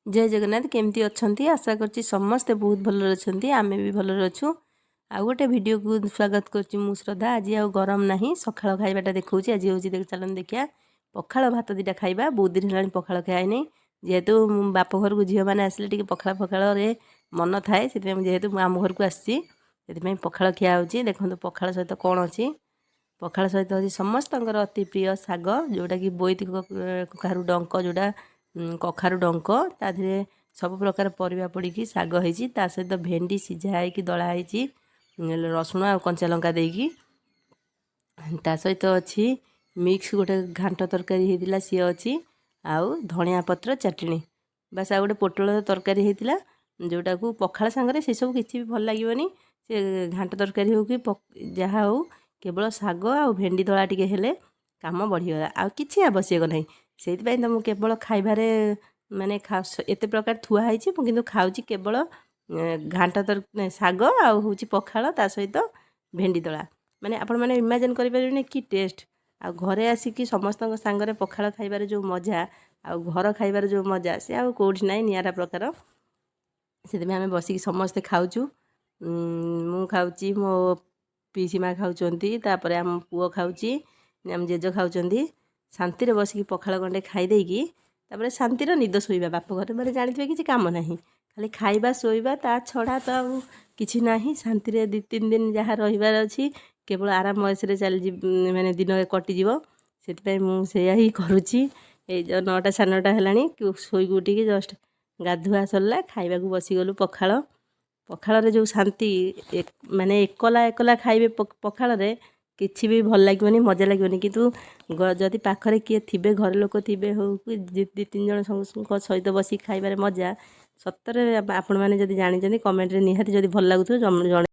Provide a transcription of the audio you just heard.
जय जगन्नाथ केमती अच्छा आशा कर समस्ते बहुत भल अच्छा आम भी भल अच्छू आ गोटे वीडियो को स्वागत करुँच श्रद्धा आज आ गरम ना सका खावाटा देखा आज हूँ चलन देखिया पखाड़ भात दीटा खाइबा बहुत दिन है पखाड़ खाए जेहेतु बाप घर को झील मैंने आसिले पखाड़ पखाड़ मन थाए से जेहेतु आम घर को आसी पखाड़ खिया हो देखो पखाड़ सहित कौन अच्छी पखाड़ सहित अच्छी समस्त अति प्रिय शाग जोटा कि बोईती कखारु डंक जोटा कखारु डंक ता देहरे सब प्रकार परिबा पड़ी शाग होती सहित भेंडी सीझा होगी दला रसुण आ कंचा लंका देकी ता सहित अच्छी मिक्स गोटे घांट तरकारी होता सी अच्छी आउ धनिया पत्र चटनी बास आ गोटे पोटल तरकारी होता जोटा को पखाड़ सांगरे से सब किसी भी भल लगे से घांट तरकारी हो कि जहाँ हो केवल शाग आ भेंडी दला टिके हेले काम बढ़ीगला आ किसी आवश्यक ना से तो मुझे केवल खाइबार माने एत प्रकार थुआई कि खाऊँ केवल घांट शाग आ हूँ पखाड़ ता सहित भेंडी दला माने आपण मैंने इमेजिन करें कि टेस्ट आ घरे आसिकी समस्त सांगरे पखाड़ खाइबार जो मजा आ घर खाइबार जो मजा से आ कौटी ना निरा प्रकार से आम बसिक समस्ते खाऊँ मु खाऊँ मो पीसी माँ खाऊँ आम पुओ खाऊँ आम जेज खाऊँ शांति बसिक पखाड़ गंडे खाईदेकी तापर शांतिर निद शोइबा बाप घर मैंने जानते किसी कम ना खाली खाइबा शोइबा ता छड़ा तो आ किसी ना शांति 2-3 दिन जहाँ रहीबार अच्छी केवल आराम वयस चली मैंने दिन कटिज से मुझे ही करुच्ची ये 9टा 9:30 है शोक उठिकी जस्ट गाधुआ सरला खाइबा को बसीगलु पखाड़ पखाड़ जो शांति माने एकला एकला खाइबे पखाड़ किसी भी भल लगे मजा लगे किंतु जदि पाखरे किए थे घर लोक थे हो कि 2-3 जन सहित बस खाइबार मजा सतरे आपण मैंने जदि जानी कमेंट रे निहाती जदि भल लगुथो जण